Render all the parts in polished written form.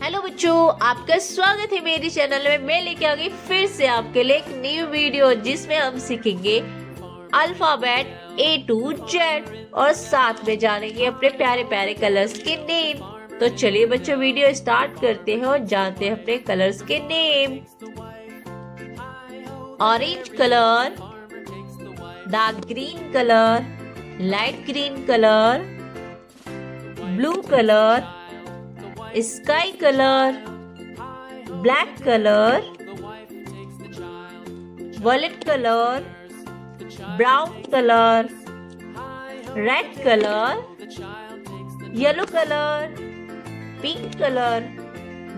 Hello बच्चों, आपका स्वागत है मेरे चैनल में। मैं लेके आ गई फिर से आपके लिए एक न्यू वीडियो जिसमें हम सीखेंगे अल्फाबेट A to Z और साथ में जानेंगे अपने प्यारे प्यारे कलर्स के नेम। तो चलिए बच्चों, वीडियो स्टार्ट करते हैं और जानते हैं अपने कलर्स के name. Orange colour, dark green colour, light green colour, blue colour, sky colour, black colour, violet colour, brown colour, red colour, yellow colour, pink colour.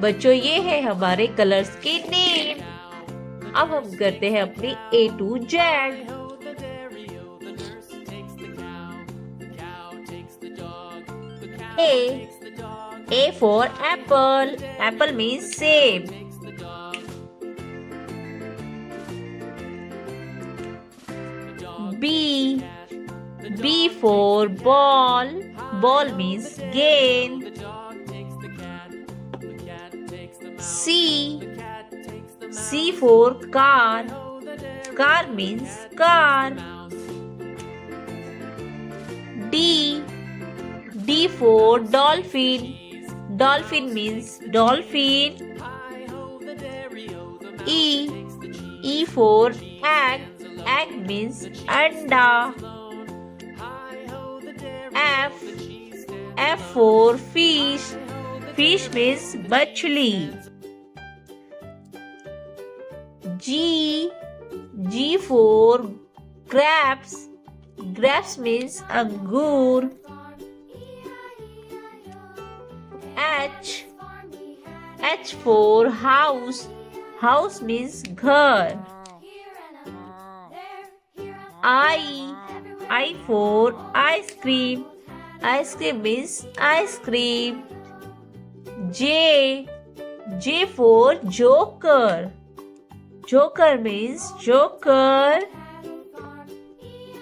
बच्चों, ये है हमारे कलर्स के नेम। अब हम करते हैं अपनी A to Z। A for apple. Apple means same. B for ball. Ball means gain. C for car. Car means car. D for dolphin. Dolphin means dolphin. E for egg. Egg means anda. F for fish. Fish means machli. G for grapes. Grapes means angur. H for house. House means ghar. I for ice cream. Ice cream means ice cream. J for joker. Joker means joker.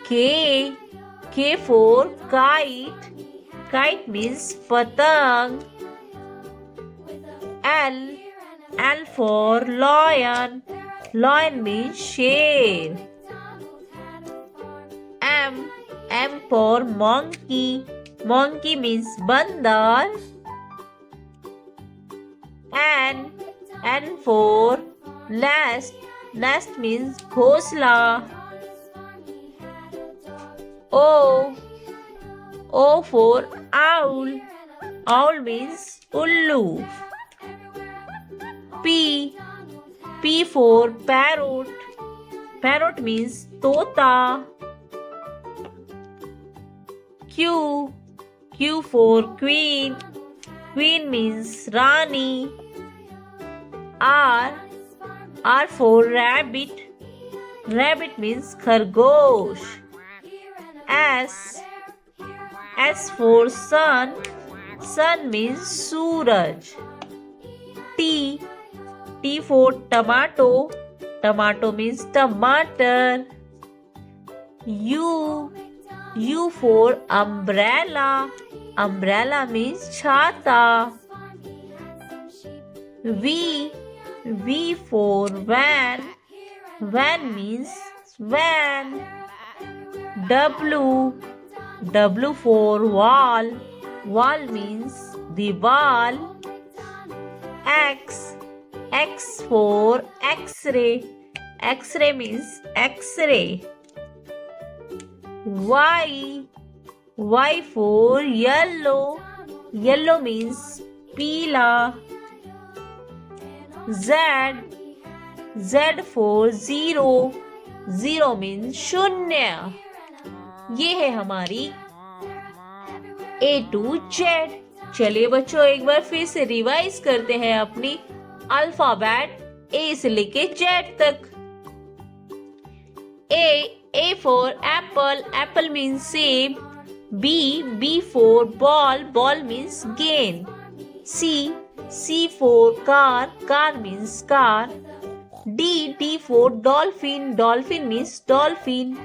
K for kite. Kite means patang. L for lion. Lion means sher. M for monkey. Monkey means bandar. N for nest. Nest means ghosla. O for owl. Owl means ullu. P for parrot. Parrot means tota. Q for queen. Queen means rani. R for rabbit. Rabbit means khargosh. S for sun. Sun means suraj. T for tomato. Tomato means tomato. U for umbrella. Umbrella means chhata. V for van. Van means van. W for wall. Wall means diwal. X for X-ray. X-ray means X-ray. Y for yellow. Yellow means peela. Z for zero. Zero means शून्य। ये है हमारी A to Z। चलिए बच्चों, एक बार फिर से revise करते हैं अपनी अल्फाबेट A से लेके Z तक। A for apple. Apple means same. B for ball. Ball means gain. C for car. Car means car. D for dolphin. Dolphin means dolphin.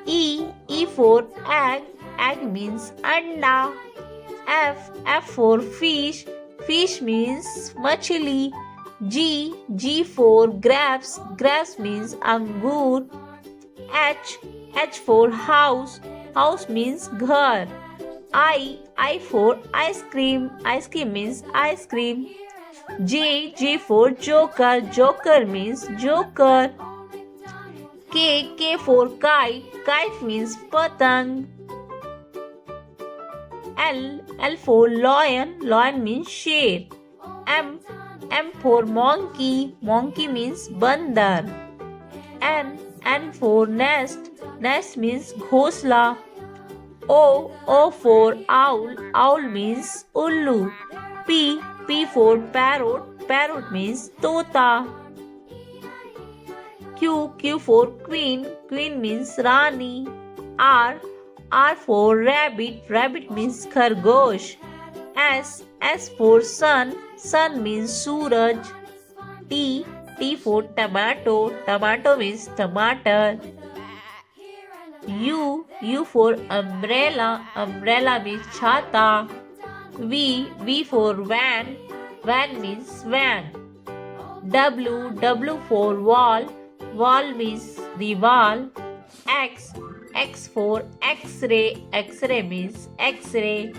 E for egg. Egg means anda. F for fish. fish means मछली. G for grapes. Grapes means अंगूर. H for house. House means घर. I for ice cream. Ice cream means ice cream. J for joker. Joker means joker. K for kite. Kite means patang. L for lion. Lion means शेर. M for monkey. Monkey means बंदर. N for nest. Nest means घोंसला. O for owl. Owl means उल्लू. P for parrot. Parrot means तोता. Q for queen. Queen means Rani. R for rabbit. Rabbit means खरगोश. S for sun. Sun means Suraj. T for tomato. Tomato means टमाटर. U for umbrella. Umbrella means छाता. V for van. Van means van. W for wall. Wall means दीवार. X for X-ray. X-ray means X-ray.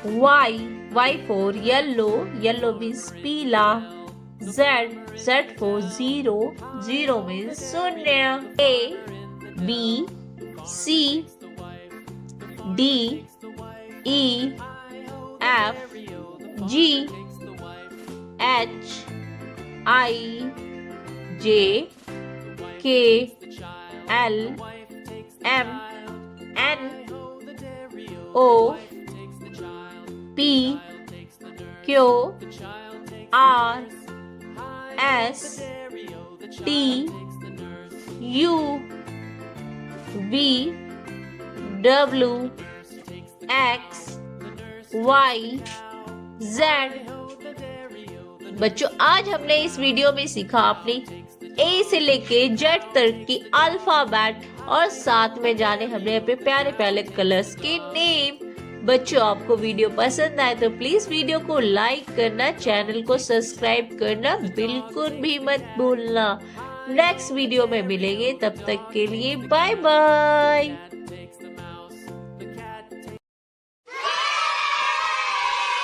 Y for yellow. Yellow means पीला. Z for zero. Zero means शून्य. A B C D E F G H I J K L M N O P Q R S T U V W X Y Z। बच्चों आज हमने इस video में सीखा आपने ए से लेके जेड तक की अल्फाबेट और साथ में जाने हमने अपने प्यारे प्यारे कलर्स के नेम। बच्चों आपको वीडियो पसंद आए तो प्लीज वीडियो को लाइक करना, चैनल को सब्सक्राइब करना बिल्कुल भी मत भूलना। नेक्स्ट वीडियो में मिलेंगे, तब तक के लिए बाय बाय।